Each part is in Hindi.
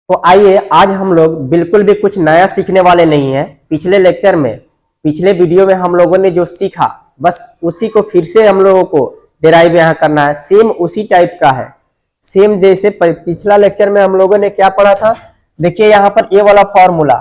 तो आइए आज हम लोग बिल्कुल भी कुछ नया सीखने वाले नहीं हैं। पिछले लेक्चर में, पिछले वीडियो में हम लोगों ने जो सीखा बस उसी को फिर से हम लोगों को डिराइव यहाँ करना है। सेम उसी टाइप का है, सेम जैसे पिछला लेक्चर में हम लोगों ने क्या पढ़ा था। देखिए यहाँ पर ये वाला फॉर्मूला,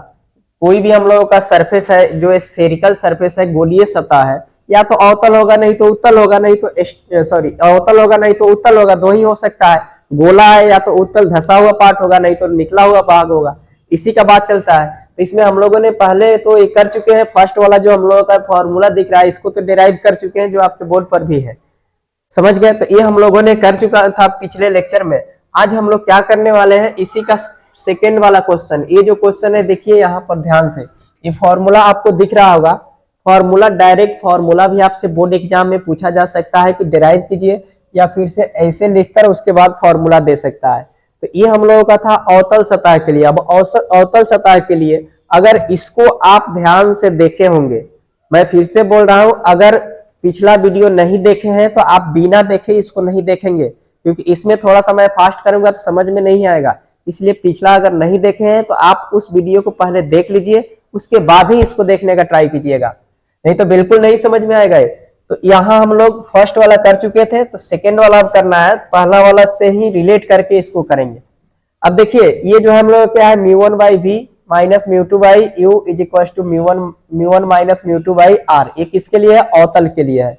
कोई भी हम लोगों का सरफेस है जो स्फेरिकल सरफेस है, गोलीय सतह है, या तो अवतल होगा नहीं तो उत्तल होगा, नहीं तो सॉरी अवतल होगा नहीं तो उत्तल होगा, दो ही हो सकता है। गोला है या तो उत्तल धसा हुआ पार्ट होगा, नहीं तो निकला हुआ भाग होगा, इसी का बात चलता है। तो इसमें हम लोगों ने पहले तो ये कर चुके हैं। फर्स्ट वाला जो हम लोगों का फॉर्मूला दिख रहा है इसको तो डिराइव कर चुके हैं, जो आपके बोर्ड पर भी है, समझ गए। तो ये हम लोगों ने कर चुका था पिछले लेक्चर में। आज हम लोग क्या करने वाले हैं, इसी का सेकेंड वाला क्वेश्चन। ये जो क्वेश्चन है देखिए यहाँ पर ध्यान से, ये फॉर्मूला आपको दिख रहा होगा। फॉर्मूला, डायरेक्ट फॉर्मूला भी आपसे बोर्ड एग्जाम में पूछा जा सकता है कि डिराइव कीजिए, या फिर से ऐसे लिखकर उसके बाद फॉर्मूला दे सकता है। तो ये हम लोगों का था अवतल सतह के लिए। अब अवतल सतह के लिए अगर इसको आप ध्यान से देखे होंगे, मैं फिर से बोल रहा हूं, अगर पिछला वीडियो नहीं देखे हैं तो आप बिना देखे इसको नहीं देखेंगे, क्योंकि इसमें थोड़ा सा मैं फास्ट करूंगा तो समझ में नहीं आएगा। इसलिए पिछला अगर नहीं देखे हैं तो आप उस वीडियो को पहले देख लीजिए, उसके बाद ही इसको देखने का ट्राई कीजिएगा, नहीं तो बिल्कुल नहीं समझ में आएगा। तो यहाँ हम लोग फर्स्ट वाला कर चुके थे, तो सेकेंड वाला अब करना है। पहला वाला से ही रिलेट करके इसको करेंगे। अब देखिए ये जो हम लोग क्या है, μ1 by V minus μ2 by U is equal to μ1 minus μ2 by R. ये किसके लिए है, अवतल के लिए है।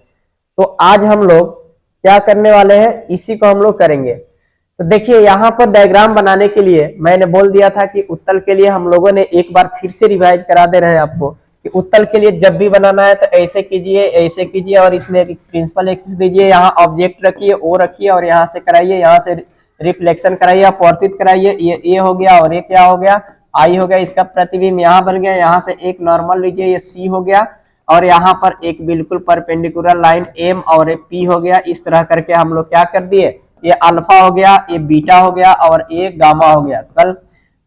तो आज हम लोग क्या करने वाले हैं, इसी को हम लोग करेंगे। तो देखिए यहाँ पर डायग्राम बनाने के लिए मैंने बोल दिया था कि उत्तल के लिए हम लोगों ने एक बार फिर से रिवाइज करा दे रहे हैं आपको कि उत्तल के लिए जब भी बनाना है तो ऐसे कीजिए, ऐसे कीजिए, और इसमें एक प्रिंसिपल एक्सिस दीजिए, यहाँ ऑब्जेक्ट रखिए, ओ रखिए, और यहाँ से कराइए, यहाँ से रिफ्लेक्शन कराइए, अपवर्तित कराइए। ये ए हो गया, और ये क्या हो गया, आई हो गया। इसका प्रतिबिंब यहाँ बन गया, यहाँ से एक नॉर्मल लीजिए, ये सी हो गया, और यहाँ पर एक बिल्कुल परपेंडिकुलर लाइन एम और एक पी हो गया। इस तरह करके हम लोग क्या कर दिए, ये अल्फा हो गया, ये बीटा हो गया, और ये गामा हो गया। कल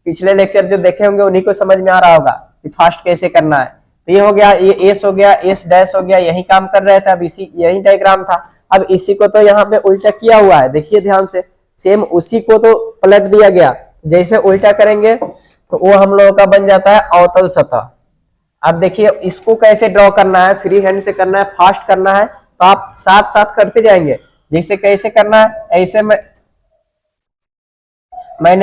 पिछले लेक्चर जो देखे होंगे उन्हीं को समझ में आ रहा होगा कि फास्ट कैसे करना है। तो ये हो गया, ये एस हो गया, एस डैश हो गया, यही काम कर रहे थे। अब इसी यही डायग्राम था। अब इसी को तो यहाँ पे उल्टा किया हुआ है, देखिए ध्यान से, सेम उसी को तो पलट दिया गया। जैसे उल्टा करेंगे तो वो हम लोगों का बन जाता है अवतल सतह। अब देखिए इसको कैसे ड्रॉ करना है, फ्री हैंड से करना है, फास्ट करना है, तो आप साथ साथ करते जाएंगे। जैसे कैसे करना है, ऐसे मैंने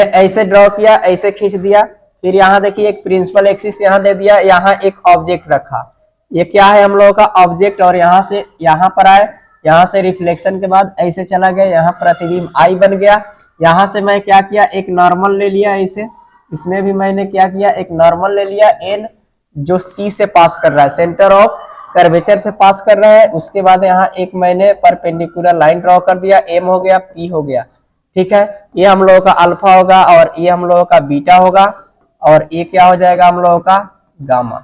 ऐसे ड्रॉ किया, ऐसे खींच दिया, फिर यहाँ देखिए एक प्रिंसिपल एक्सिस यहाँ दे दिया, यहाँ एक ऑब्जेक्ट रखा। ये क्या है, हम लोगों का ऑब्जेक्ट, और यहाँ से यहाँ पर आए, यहाँ से रिफ्लेक्शन के बाद ऐसे चला गया, यहाँ प्रतिबिंब आई बन गया। यहाँ से मैं क्या किया, एक नॉर्मल ले लिया ऐसे, इसमें भी मैंने क्या किया, एक नॉर्मल ले लिया, एन जो सी से पास कर रहा है, सेंटर ऑफ कर्वेचर से पास कर रहा है। उसके बाद यहाँ एक मैंने परपेंडिकुलर लाइन ड्रॉ कर दिया, एम हो गया, पी हो गया, ठीक है। ये हम लोगों का अल्फा होगा, और ये हम लोगों का बीटा होगा, और ये क्या हो जाएगा, हम लोगों का गामा।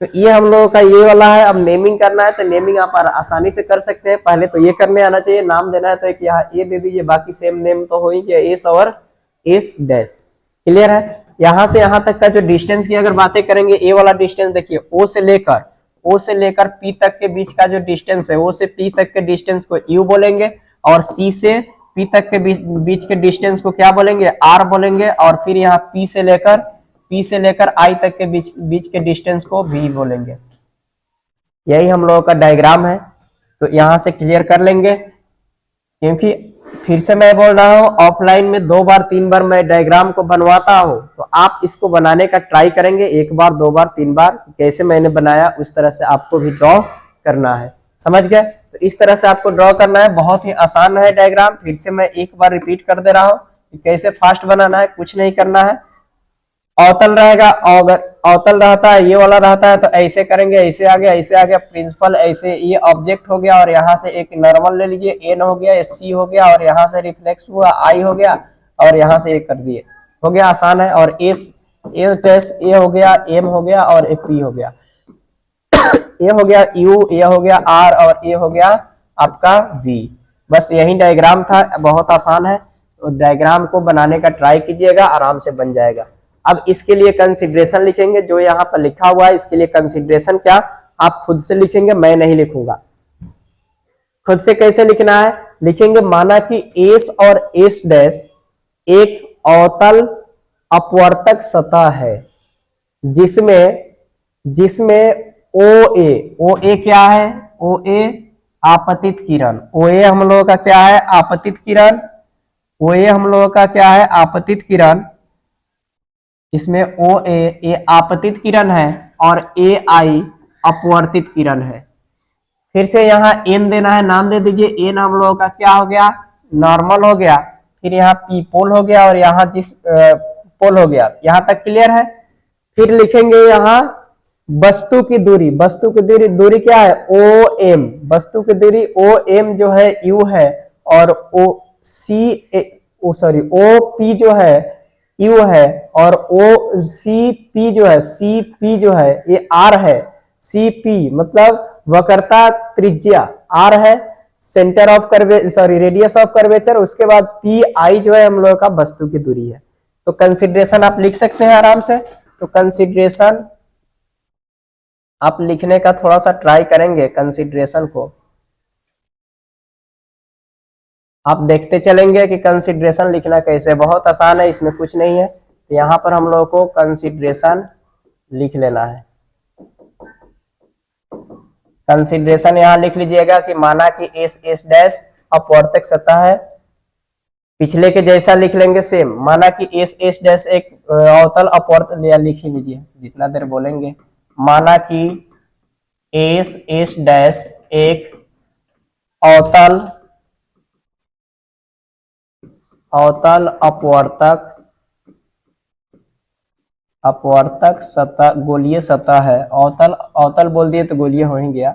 तो ये हम लोगों का ये वाला है। अब नेमिंग करना है तो नेमिंग आप आसानी से कर सकते हैं। पहले तो ये करने आना चाहिए, नाम देना है तो एक यहाँ ये दे दीजिए, बाकी सेम नेम तो हो ही गया, एस और एस डैश, क्लियर है। यहाँ से यहाँ तक का जो डिस्टेंस की अगर बातें करेंगे, ए वाला डिस्टेंस देखिए, ओ से लेकर पी तक के बीच का जो डिस्टेंस है, ओ से पी तक के डिस्टेंस को यू बोलेंगे, और सी से पी तक के बीच के डिस्टेंस को क्या बोलेंगे, आर बोलेंगे, और फिर यहाँ पी से लेकर आई तक के बीच के डिस्टेंस को वी बोलेंगे। यही हम लोगों का डायग्राम है। तो यहाँ से क्लियर कर लेंगे, क्योंकि फिर से मैं बोल रहा हूं, ऑफलाइन में 2 बार 3 बार मैं डायग्राम को बनवाता हूं, तो आप इसको बनाने का ट्राई करेंगे 1 बार 2 बार 3 बार, कैसे मैंने बनाया उस तरह से आपको भी ड्रॉ करना है, समझ गए। तो इस तरह से आपको ड्रॉ करना है, बहुत ही आसान है डायग्राम। फिर से मैं एक बार रिपीट कर दे रहा हूँ कि कैसे फास्ट बनाना है, कुछ नहीं करना है। अवतल रहेगा, अगर अवतल रहता है, ये वाला रहता है तो ऐसे करेंगे, ऐसे आ गया, ऐसे आ गया, प्रिंसिपल ऐसे, ये ऑब्जेक्ट हो गया, और यहाँ से एक नॉर्मल ले लीजिए, एन हो गया, सी हो गया, और यहाँ से रिफ्लेक्स हुआ, आई हो गया, और यहाँ से एक कर दिए, हो गया, आसान है। और एस टेस्ट ए हो गया, एम हो गया, और ए पी हो गया, ए हो गया यू, ए हो गया आर, और ए हो गया आपका वी। बस यही डायग्राम था, बहुत आसान है। तो डायग्राम को बनाने का ट्राई कीजिएगा, आराम से बन जाएगा। अब इसके लिए कंसिडरेशन लिखेंगे, जो यहाँ पर लिखा हुआ है, इसके लिए कंसिडरेशन क्या आप खुद से लिखेंगे, मैं नहीं लिखूंगा। खुद से कैसे लिखना है, लिखेंगे, माना कि एस और एस डैश एक अवतल अपवर्तक सतह है जिसमें जिसमें ओ ए क्या है, ओ ए आपतित किरण, ओ ए हम लोगों का क्या है, आपतित किरण, ओ ए हम लोगों का क्या है, आपतित किरण। इसमें ओ ए आपतित किरण है और ए आई अपवर्तित किरण है। फिर से यहाँ एन देना है, नाम दे दीजिए, एन हम लोगों का क्या हो गया, नॉर्मल हो गया। फिर यहाँ पी पोल हो गया और यहाँ जिस पोल हो गया। यहाँ तक क्लियर है। फिर लिखेंगे यहाँ वस्तु की दूरी, वस्तु की दूरी क्या है, ओ एम, वस्तु की दूरी ओ एम जो है यू है, और ओ सी ओ सॉरी ओ पी जो है यू है, और ओ सी पी जो है, सी पी जो है ये आर है। सी पी मतलब वक्रता त्रिज्या आर है, centre of curve sorry radius of curvature, उसके बाद पी आई जो है हम लोगों का वस्तु की दूरी है। तो कंसिडरेशन आप लिख सकते हैं आराम से। तो कंसिडरेशन आप लिखने का थोड़ा सा ट्राई करेंगे, कंसिडरेशन को आप देखते चलेंगे कि कंसिडरेशन लिखना कैसे, बहुत आसान है, इसमें कुछ नहीं है। तो यहाँ पर हम लोगों को कंसिडरेशन लिख लेना है। कंसिडरेशन यहाँ लिख लीजिएगा कि माना कि एस एस डैश अपवर्तक सतह है, पिछले के जैसा लिख लेंगे सेम। माना कि एस एस डैश एक अवतल अपवर्तक, लिख ही लीजिए जितना देर बोलेंगे। माना कि एस एस डैश एक अवतल अपवर्तक सतह, गोलीय सतह है। अवतल बोल दिए तो गोलीय हो ही गया।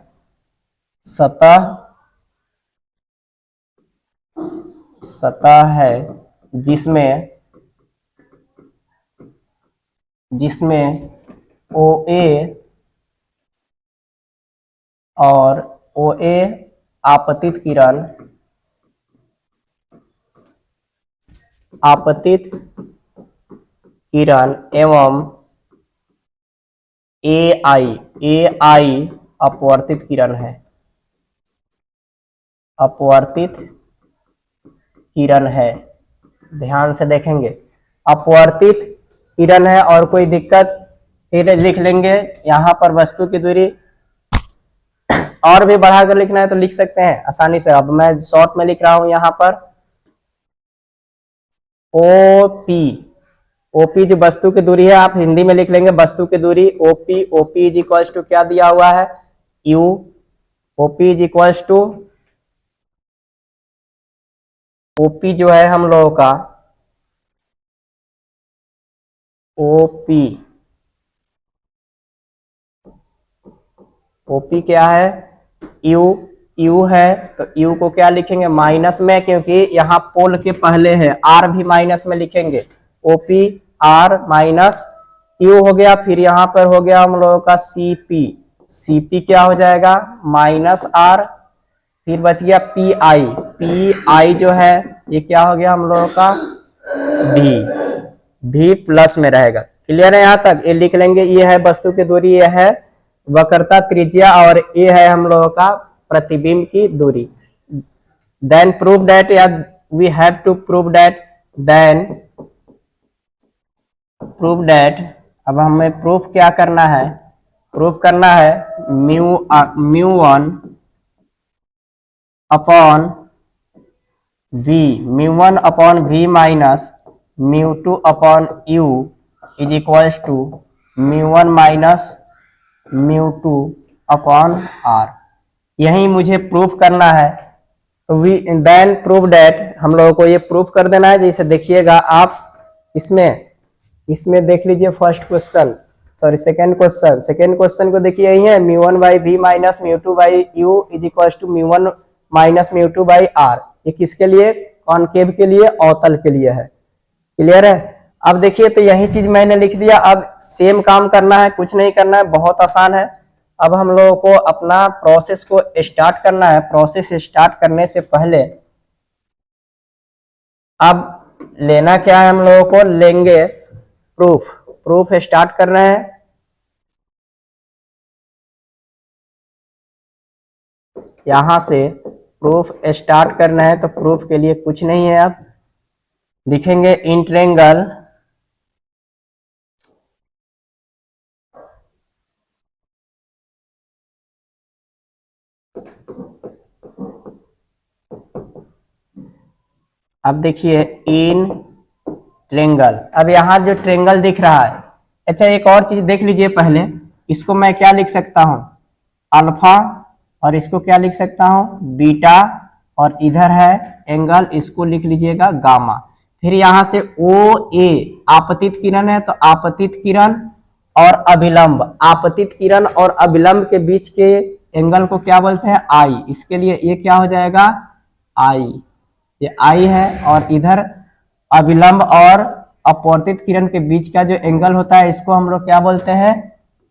सतह है जिसमें ओ ए और ओ ए आपतित किरण एवं ए आई अपवर्तित किरण है, अपवर्तित किरण है। ध्यान से देखेंगे, अपवर्तित किरण है और कोई दिक्कत, फिर लिख लेंगे यहाँ पर वस्तु की दूरी। और भी बढ़ाकर लिखना है तो लिख सकते हैं आसानी से। अब मैं शॉर्ट में लिख रहा हूं यहाँ पर ओपी जो वस्तु की दूरी है, आप हिंदी में लिख लेंगे वस्तु की दूरी ओपी इज इक्वल्स टू क्या दिया हुआ है, U. OP is equals to, OP जो है हम लोगों का ओपी क्या है, यू है। तो यू को क्या लिखेंगे, माइनस में, क्योंकि यहाँ पोल के पहले है। आर भी माइनस में लिखेंगे, ओपी आर माइनस यू हो गया। फिर यहाँ पर हो गया हम लोगों का सीपी क्या हो जाएगा, माइनस आर। फिर बच गया पी आई जो है ये क्या हो गया हम लोगों का, भी प्लस में रहेगा। क्लियर है यहाँ तक। ये लिख लेंगे, ये है वस्तु की दूरी, ये है वक्रता त्रिज्या, और ये है हम लोगों का प्रतिबिंब की दूरी। देन प्रूव दैट, या we have to prove that, then prove that. अब हमें प्रूफ क्या करना है, प्रूफ करना है mu one upon V minus mu two upon U is equals to mu one minus mu two upon R. यही मुझे प्रूफ करना है। तो वी देन प्रूव दैट, हम लोगों को ये प्रूफ कर देना है। जैसे देखिएगा आप इसमें देख लीजिए first question, sorry second question को देखिए, यही है mu one by V minus mu two by U is equal to mu one minus mu two by R. ये किसके लिए, कॉनकेव के लिए, अवतल के लिए है। क्लियर है। अब देखिए, तो यही चीज मैंने लिख दिया। अब सेम काम करना है, कुछ नहीं करना है, बहुत आसान है। अब हम लोगों को अपना प्रोसेस को स्टार्ट करना है। प्रोसेस स्टार्ट करने से पहले अब लेना क्या है, हम लोगों को लेंगे प्रूफ स्टार्ट कर रहे हैं। यहां से प्रूफ स्टार्ट करना है, तो प्रूफ के लिए कुछ नहीं है। अब लिखेंगे इन ट्रायंगल अब देखिए इन ट्रेंगल, अब यहाँ जो ट्रेंगल दिख रहा है, अच्छा एक और चीज देख लीजिए पहले, इसको मैं क्या लिख सकता हूं, अल्फा, और इसको क्या लिख सकता हूं, बीटा, और इधर है एंगल, इसको लिख लीजिएगा गामा। फिर यहां से ओ ए आपतित किरण है, तो आपतित किरण और अभिलंब, आपतित किरण और अभिलंब के बीच के एंगल को क्या बोलते हैं, आई। इसके लिए ये क्या हो जाएगा, आई, ये आई है। और इधर अभिलंब और अपवर्तित किरण के बीच का जो एंगल होता है, इसको हम लोग क्या बोलते हैं,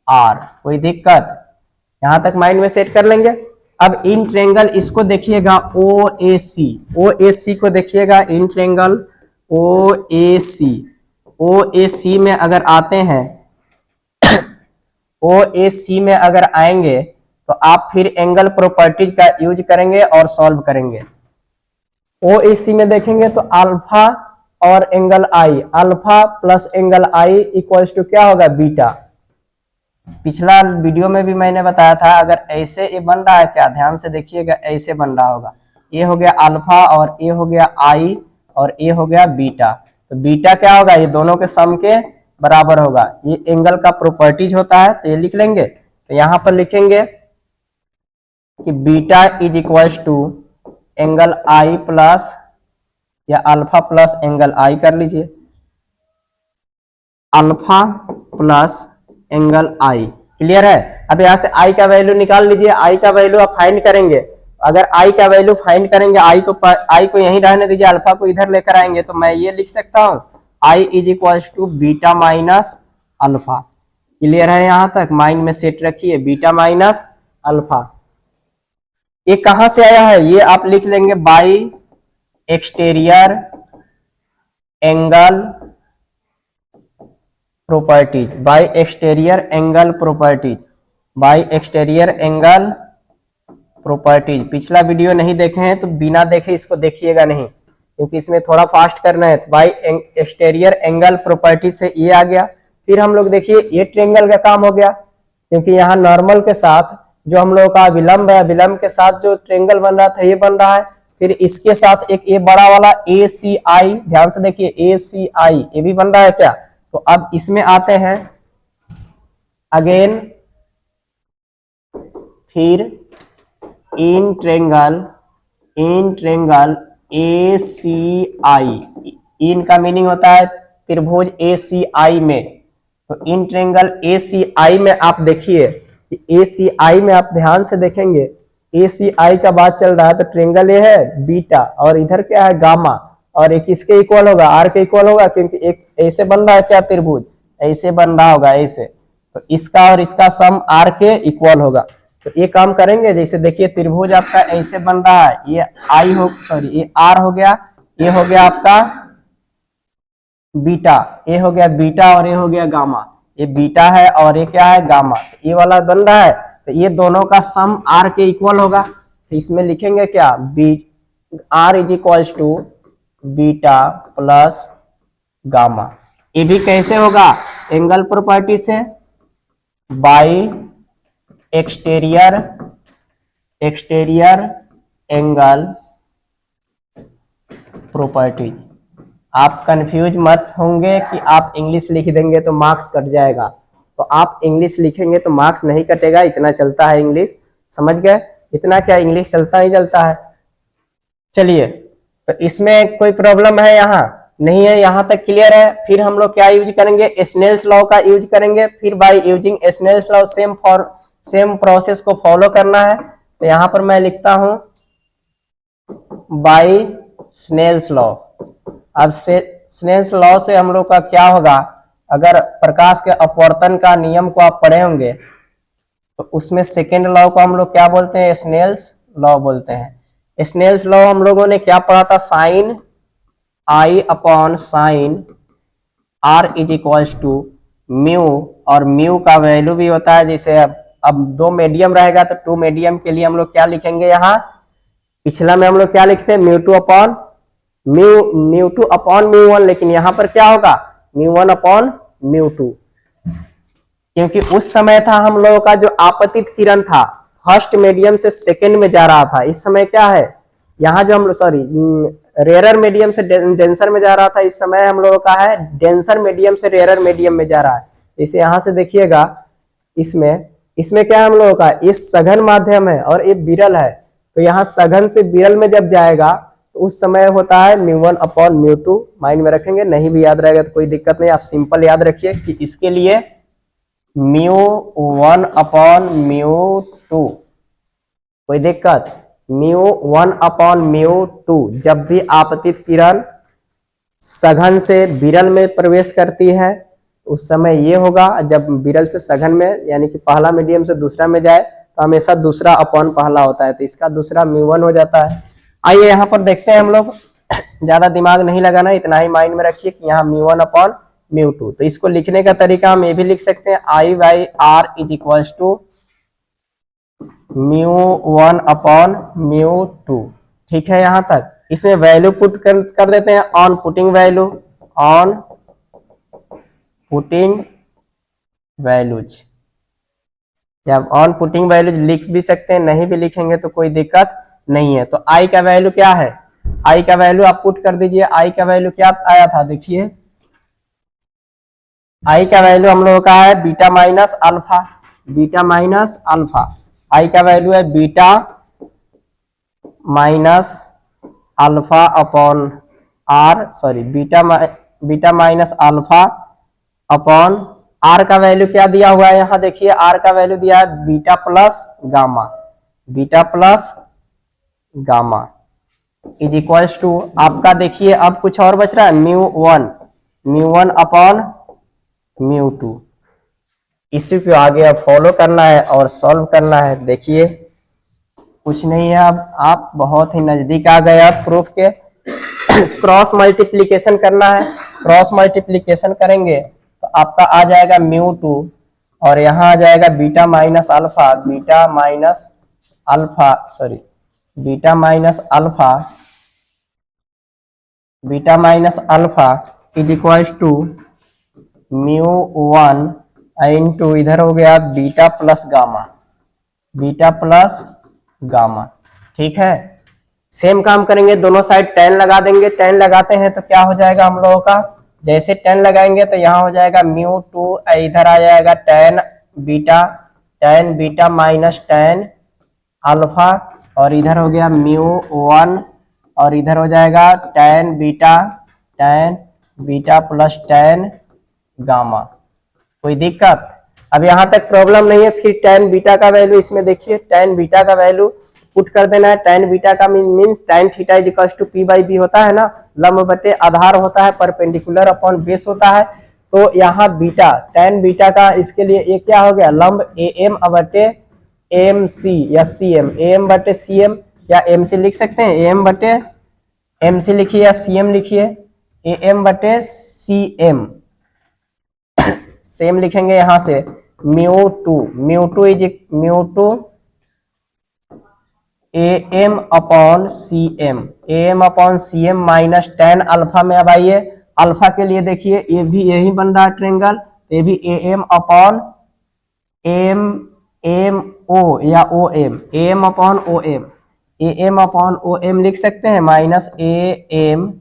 आर। कोई दिक्कत, यहां तक माइंड में सेट कर लेंगे। अब इन ट्रेंगल इसको देखिएगा ओ ए सी, ओ ए सी को देखिएगा, इन ट्रेंगल ओ ए सी, ओ ए सी में अगर आते हैं, ओ ए सी में अगर आएंगे तो आप फिर एंगल प्रॉपर्टीज का यूज करेंगे और सॉल्व करेंगे। ओ ए सी में देखेंगे तो अल्फा और angle I, alpha plus angle I equals to क्या होगा, बीटा। पिछला वीडियो में भी मैंने बताया था, अगर ऐसे ये बन रहा है क्या, ध्यान से देखिएगा, ऐसे बन रहा होगा, ये हो गया अल्फा और ये हो गया आई और ये हो गया बीटा। तो बीटा क्या होगा, ये दोनों के सम के बराबर होगा। ये एंगल का प्रॉपर्टीज होता है, तो ये लिख लेंगे। तो यहां पर लिखेंगे कि beta is equals to angle I plus, या अल्फा प्लस एंगल आई कर लीजिए, alpha plus angle I. Clear है। अब यहां से आई का वैल्यू निकाल लीजिए, आई का वैल्यू आप फाइंड करेंगे। अगर आई का वैल्यू फाइंड करेंगे, आई को यहीं रहने दीजिए, अल्फा को इधर लेकर आएंगे, तो मैं ये लिख सकता हूं, I is equals to beta minus alpha. Clear है, यहां तक माइंड में सेट रखिए, बीटा माइनस अल्फा। ये कहां से आया है, ये आप लिख लेंगे by exterior angle properties, bye exterior angle properties, bye exterior angle properties. पिछला वीडियो नहीं देखे हैं तो बिना देखे इसको देखिएगा नहीं, क्योंकि इसमें थोड़ा फास्ट करना है। बाय एक्सटीरियर एंगल प्रॉपर्टीज से ये आ गया। फिर हम लोग देखिए ये ट्रेंगल का काम हो गया, क्योंकि यहाँ नॉर्मल के साथ जो हम लोग का विलंब है, विलंब के साथ जो ट्रेंगल बन रहा था ये बन रहा है। फिर इसके साथ एक ये बड़ा वाला ए सी आई, ध्यान से देखिए ए सी आई, ये भी बन रहा है क्या। तो अब इसमें आते हैं अगेन, फिर इन ट्रेंगल ए सी आई, इन का मीनिंग होता है त्रिभुज ए सी आई में। तो इन ट्रेंगल ए सी आई में आप देखिए, ए सी आई में आप ध्यान से देखेंगे, ए सी आई का बात चल रहा है, तो ट्रेंगल ये है बीटा और इधर क्या है गामा, और एक किसके इक्वल होगा, आर के इक्वल होगा, क्योंकि एक ऐसे बन रहा है क्या त्रिभुज, ऐसे बन रहा होगा ऐसे, तो इसका और इसका सम आर के इक्वल होगा। तो ये काम करेंगे, जैसे देखिए त्रिभुज आपका ऐसे बन रहा है, ये आई हो, सॉरी ये आर हो गया, ये हो गया आपका बीटा, ये हो गया बीटा और ये हो गया गामा, ये बीटा है और ये क्या है गामा, ये वाला बन रहा है। तो ये दोनों का सम आर के इक्वल होगा। तो इसमें लिखेंगे क्या, B R is equals to beta plus gamma. ये भी कैसे होगा, एंगल प्रॉपर्टी से, बाई एक्सटीरियर एंगल प्रॉपर्टी। आप कंफ्यूज मत होंगे कि आप इंग्लिश लिख देंगे तो मार्क्स कट जाएगा, तो आप इंग्लिश लिखेंगे तो मार्क्स नहीं कटेगा, इतना चलता है इंग्लिश, समझ गए, इतना क्या इंग्लिश चलता ही चलता है। चलिए, तो इसमें कोई प्रॉब्लम है यहाँ नहीं है, यहां तक क्लियर है। फिर हम लोग क्या यूज करेंगे, स्नेल्स लॉ का यूज करेंगे। फिर by using Snell's law same process को फॉलो करना है। तो यहां पर मैं लिखता हूं बाय स्नेल्स लॉ। अब स्नेल्स लॉ से हम लोग का क्या होगा, अगर प्रकाश के अपवर्तन का नियम को आप पढ़े होंगे तो उसमें सेकेंड लॉ को हम लोग क्या बोलते हैं, स्नेल्स लॉ बोलते हैं। स्नेल्स लॉ हम लोगों ने क्या पढ़ा था, sine I upon sine R is equals to mu, और म्यू का वैल्यू भी होता है, जैसे अब दो मीडियम रहेगा तो टू मीडियम के लिए हम लोग क्या लिखेंगे, यहाँ पिछला में हम लोग क्या लिखते हैं, mu two upon mu one, लेकिन यहां पर क्या होगा, mu one upon mu two, क्योंकि उस समय था हम लोगों का जो आपतित किरण था फर्स्ट मीडियम से सेकेंड में जा रहा था। इस समय क्या है, यहाँ जो हम सॉरी रेयरर मीडियम से डेंसर में जा रहा था, इस समय हम लोगों का है डेंसर मीडियम से रेयरर मीडियम में जा रहा है। इसे यहां से देखिएगा, इसमें इसमें क्या है हम लोगों का, ये सघन माध्यम है और ये विरल है। तो यहाँ सघन से विरल में जब जाएगा तो उस समय होता है μ1/μ2। माइंड में रखेंगे, नहीं भी याद रहेगा तो कोई दिक्कत नहीं, आप सिंपल याद रखिए कि इसके लिए μ1/μ2, कोई दिक्कत, μ1/μ2। जब भी आपतित किरण सघन से विरल में प्रवेश करती है उस समय ये होगा, जब विरल से सघन में यानी कि पहला मीडियम से दूसरा में जाए तो हमेशा दूसरा अपॉन पहला होता है, तो इसका दूसरा μ1 हो जाता है। आइए यहाँ पर देखते हैं हम लोग, ज्यादा दिमाग नहीं लगाना, इतना ही माइंड में रखिए कि यहाँ μ1/μ2। तो इसको लिखने का तरीका हम ये भी लिख सकते हैं, I/R इज इक्वल्स टू μ1/μ2। ठीक है, यहां तक। इसमें वैल्यू पुट कर देते हैं, on putting value, on putting values, या ऑन पुटिंग वैल्यूज लिख भी सकते हैं, नहीं भी लिखेंगे तो कोई दिक्कत नहीं है। तो आई का वैल्यू क्या है, आई का वैल्यू आप पुट कर दीजिए। आई का वैल्यू क्या आया था, देखिए आई का वैल्यू हम लोगों का है beta minus alpha, beta minus alpha. I का वैल्यू है beta minus alpha upon R, sorry beta minus alpha upon R का वैल्यू क्या दिया हुआ है, यहां देखिए आर का वैल्यू दिया है beta plus gamma, beta plus gamma is equals to आपका, देखिए अब कुछ और बच रहा है μ1/μ2। इसी को आगे अब फॉलो करना है और सॉल्व करना है। देखिए कुछ नहीं है, अब आप बहुत ही नजदीक आ गए आप प्रूफ के। क्रॉस मल्टीप्लीकेशन करना है, क्रॉस मल्टीप्लीकेशन करेंगे तो आपका आ जाएगा μ2 और यहाँ आ जाएगा beta minus alpha, beta minus alpha, sorry beta minus alpha, beta minus alpha is equals to μ1 into इधर हो गया beta plus gamma, beta plus gamma. ठीक है, सेम काम करेंगे, दोनों साइड tan लगा देंगे। tan लगाते हैं तो क्या हो जाएगा हम लोगों का, जैसे tan लगाएंगे तो यहाँ हो जाएगा μ2, इधर आ जाएगा tan beta minus tan alpha, और इधर हो गया μ1 और इधर हो जाएगा tan beta plus tan gamma. कोई दिक्कत, अब यहां तक प्रॉब्लम नहीं है। फिर tan बीटा का वैल्यू इसमें देखिए, tan बीटा का वैल्यू पुट कर देना है। tan बीटा का means tan theta is equals to p/b होता है ना, लंब बटे आधार होता है, परपेंडिकुलर अपॉन बेस होता है। तो यहाँ बीटा, tan बीटा का इसके लिए ये क्या हो गया, लंब am बटे mc या cm, am बटे cm या mc लिख सकते हैं, am बटे mc लिखिए या cm लिखिए, am बटे cm सेम लिखेंगे यहां से μ2 is μ2 am upon cm minus tan alpha में। अब आइए अल्फा के लिए देखिए, ये भी यही बन रहा है ट्रेंगल, ये भी am अपॉन o या am अपॉन om लिख सकते हैं, minus am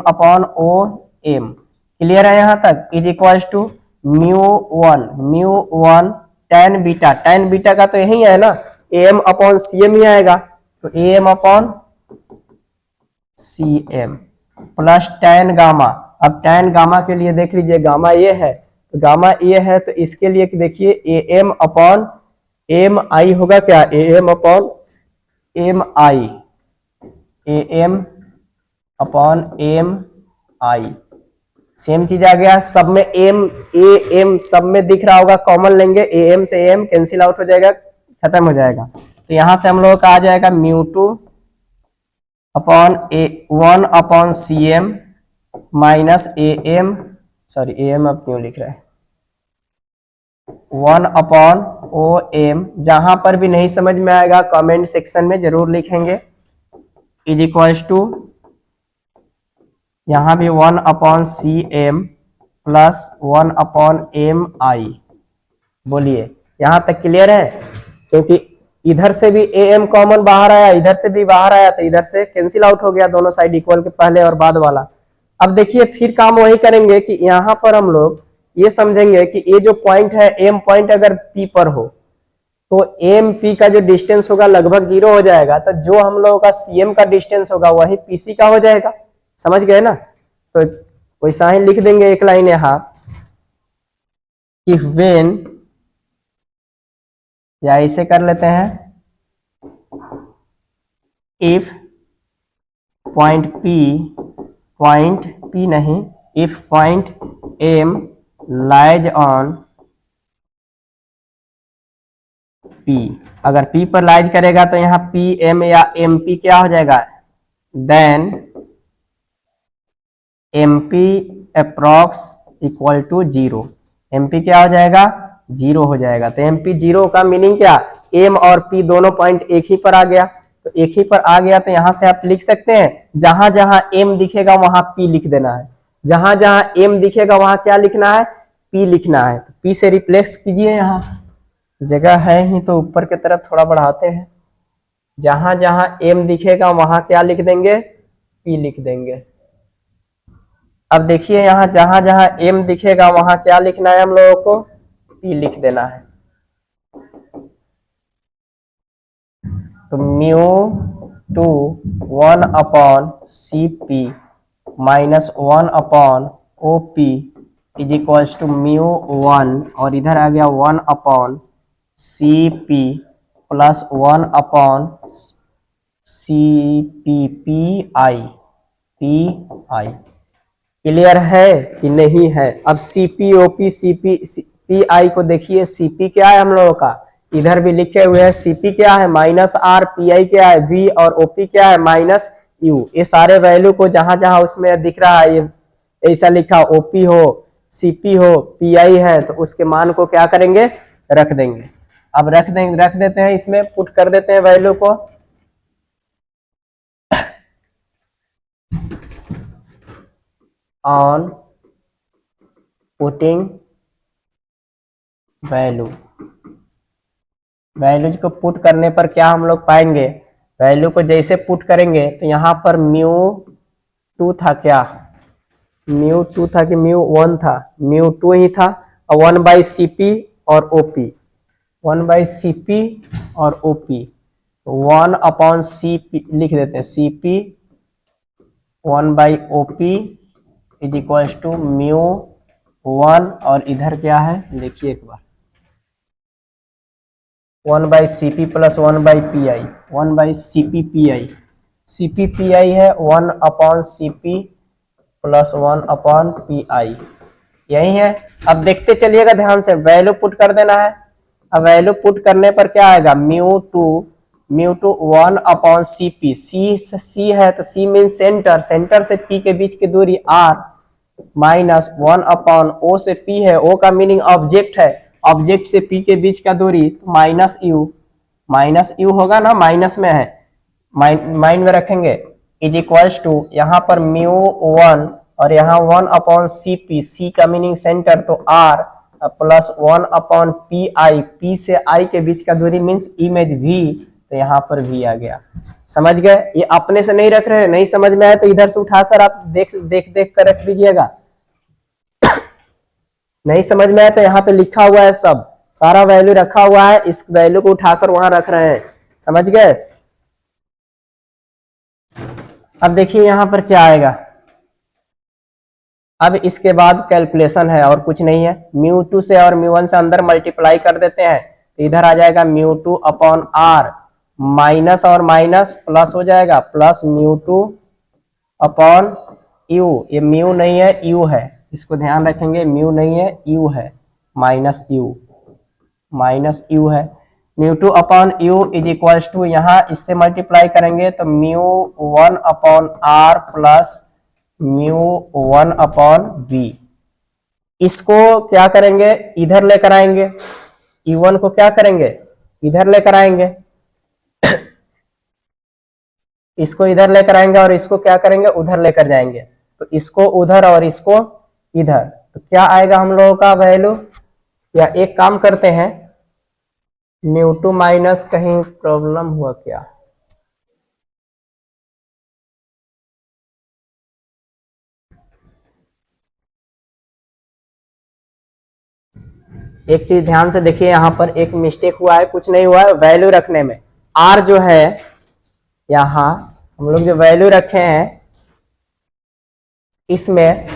upon om। Clear है यहाँ तक, is equals to μ1 tan beta का तो यही है ना, am अपॉन cm ही आएगा, तो am upon cm plus tan gamma. अब tan गामा के लिए देख लीजिए, गामा ये है तो गामा ये है, तो इसके लिए देखिए am अपॉन mi होगा क्या, am upon mi, am upon mi same चीज आ गया। सब में am सब में दिख रहा होगा, कॉमन लेंगे, am से am कैंसिल आउट हो जाएगा, खत्म हो जाएगा। तो यहां से हम लोगों का आ जाएगा μ2 upon 1/cm minus am, sorry am अब क्यों लिख रहा है, 1/om। जहां पर भी नहीं समझ में आएगा कमेंट सेक्शन में जरूर लिखेंगे, इज इक्वल्स टू यहां भी 1/cm प्लस 1/mi। बोलिए यहां तक क्लियर है, क्योंकि इधर से भी am कॉमन बाहर आया, इधर से भी बाहर आया, तो इधर से कैंसिल आउट हो गया, दोनों साइड इक्वल के पहले और बाद वाला। अब देखिए फिर काम वही करेंगे कि यहाँ पर हम लोग ये समझेंगे कि ये जो पॉइंट है एम पॉइंट अगर पी पर हो तो एम पी का जो डिस्टेंस होगा लगभग 0 हो जाएगा, तो जो हम लोगों का सीएम का डिस्टेंस होगा वही पीसी का हो जाएगा। समझ गए ना? तो वैसा ही लिख देंगे एक लाइन यहाँ, इफ वेन, या इसे कर लेते हैं, इफ पॉइंट पी नहीं, if point M lies on P, अगर पी पर लाइज करेगा तो यहाँ पी एम या एम पी क्या हो जाएगा, then M P approx equal to 0, M P क्या हो जाएगा, 0 हो जाएगा। तो एम पी 0 का मीनिंग क्या, एम और पी दोनों पॉइंट एक ही पर आ गया, तो एक ही पर आ गया तो यहां से आप लिख सकते हैं जहां जहां एम दिखेगा वहां पी लिख देना है, जहां जहां एम दिखेगा वहां क्या लिखना है, पी लिखना है। तो पी से रिप्लेस कीजिए, यहाँ जगह है ही तो ऊपर की तरफ थोड़ा बढ़ाते हैं, जहां जहां एम दिखेगा वहां क्या लिख देंगे, पी लिख देंगे। अब देखिए यहाँ जहां जहां एम दिखेगा वहां क्या लिखना है हम लोगों को, पी लिख देना है। तो mu two 1 upon C P minus 1 upon O P is equals to mu 1, और इधर आ गया 1 upon C P plus 1 upon C P P I. Clear है कि नहीं है? अब सीपीओपी पी आई को देखिए, सीपी क्या है हम लोगों का, इधर भी लिखे हुए हैं, सीपी क्या है माइनस आर, पी आई क्या है वी, और ओपी क्या है माइनस यू। ये सारे वैल्यू को जहां जहां उसमें दिख रहा है ये ऐसा लिखा, ओपी हो, सीपी हो, पी आई है, तो उसके मान को क्या करेंगे, रख देंगे। अब रख देते हैं, इसमें पुट कर देते हैं वैल्यू को। ऑन पुटिंग वैल्यूज को पुट करने पर क्या हम लोग पाएंगे, वैल्यू को जैसे पुट करेंगे तो यहाँ पर म्यू 2 था, क्या म्यू 2 था कि म्यू 1 था, म्यू 2 ही था, और 1 बाई सी पी और ओपी, 1 बाई सी पी और ओपी, 1 अपॉन सी पी लिख देते हैं, C P 1 by OP is equal to mu 1, और इधर क्या है देखिए एक बार, 1 by C P plus 1 by P I, 1 by C P P I, C P P I है 1 upon C P plus 1 upon P I, यही है। अब देखते चलिएगा ध्यान से, वैल्यू पुट कर देना है। अब वैल्यू पुट करने पर क्या आएगा, mu two 1 upon C P, C है तो सी मीन सेंटर, सेंटर से पी के बीच की दूरी आर, माइनस 1 अपॉन ओ से पी है, ओ का मीनिंग ऑब्जेक्ट है, ऑब्जेक्ट से पी के बीच का दूरी तो माइनस यू होगा ना, माइनस में है, माइन में रखेंगे, इज इक्वल्स टू यहाँ पर म्यू 1 और यहाँ 1 अपॉन सी पी, सी का मीनिंग सेंटर तो R, plus 1 upon P I, P से आई के बीच का दूरी मीन्स इमेज वी, तो यहाँ पर वी आ गया। समझ गए? ये अपने से नहीं रख रहे, नहीं समझ में आया तो इधर से उठाकर आप देख कर रख लीजिएगा। नहीं समझ में आया तो यहाँ पे लिखा हुआ है, सब सारा वैल्यू रखा हुआ है, इस वैल्यू को उठाकर वहां रख रहे हैं। समझ गए? अब देखिए यहां पर क्या आएगा, अब इसके बाद कैलकुलेशन है और कुछ नहीं है, म्यू 2 से और म्यू 1 से अंदर मल्टीप्लाई कर देते हैं, तो इधर आ जाएगा म्यू 2 अपॉन आर, माइनस और माइनस प्लस हो जाएगा, प्लस म्यू 2 अपॉन यू, ये म्यू नहीं है यू है, इसको ध्यान रखेंगे, म्यू नहीं है यू है, माइनस यू है, mu 2 upon U is equals to, यहाँ इससे मल्टीप्लाई करेंगे तो mu 1 upon R plus mu 1 upon V. इसको क्या करेंगे, इधर लेकर आएंगे, E1 को क्या करेंगे, इधर लेकर आएंगे, इसको इधर लेकर आएंगे और इसको क्या करेंगे, उधर लेकर जाएंगे, तो इसको उधर और इसको इधर, तो क्या आएगा हम लोगों का वैल्यू, या एक काम करते हैं, म्यू टू माइनस कहीं प्रॉब्लम हुआ क्या? एक चीज ध्यान से देखिए, यहाँ पर एक मिस्टेक हुआ है, कुछ नहीं हुआ है वैल्यू रखने में। आर जो है यहाँ हम लोग जो वैल्यू रखे हैं इसमें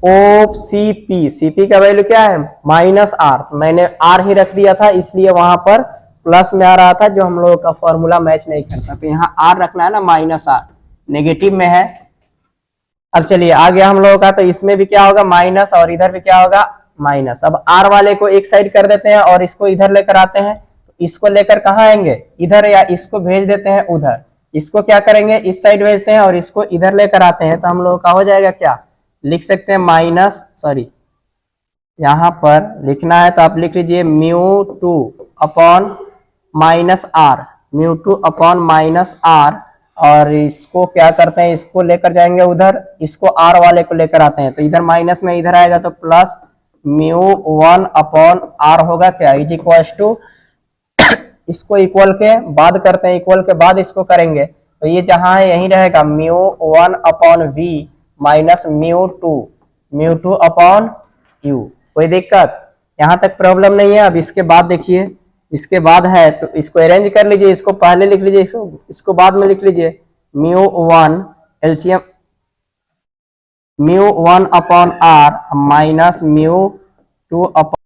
ओ सी पी, सी पी का वैल्यू क्या है माइनस आर, मैंने आर ही रख दिया था इसलिए वहां पर प्लस में आ रहा था जो हम लोगों का फॉर्मूला मैच नहीं करता, तो यहाँ आर रखना है ना, माइनस आर नेगेटिव में है। अब चलिए आ गया हम लोगों का, तो इसमें भी क्या होगा माइनस और इधर भी क्या होगा माइनस। अब आर वाले को एक साइड कर देते हैं और इसको इधर लेकर आते हैं, इसको लेकर कहाँ आएंगे इधर, या इसको भेज देते हैं उधर, इसको क्या करेंगे इस साइड भेजते हैं और इसको इधर लेकर आते हैं, तो हम लोग का हो जाएगा क्या, लिख सकते हैं माइनस, सॉरी यहां पर लिखना है तो आप लिख लीजिए mu two upon minus R, mu two upon minus R, और इसको क्या करते हैं इसको लेकर जाएंगे उधर, इसको आर वाले को लेकर आते हैं तो इधर माइनस में इधर आएगा तो plus mu one upon R होगा क्या, इज इक्वल टू, इसको इक्वल के बाद करते हैं, इक्वल के बाद इसको करेंगे तो ये जहां है यही रहेगा mu one upon V minus mu two upon U. कोई दिक्कत यहां तक प्रॉब्लम नहीं है? अब इसके बाद देखिए, इसके बाद है तो इसको अरेंज कर लीजिए, इसको पहले लिख लीजिए, इसको बाद में लिख लीजिए, mu one LCM mu one upon R minus mu two upon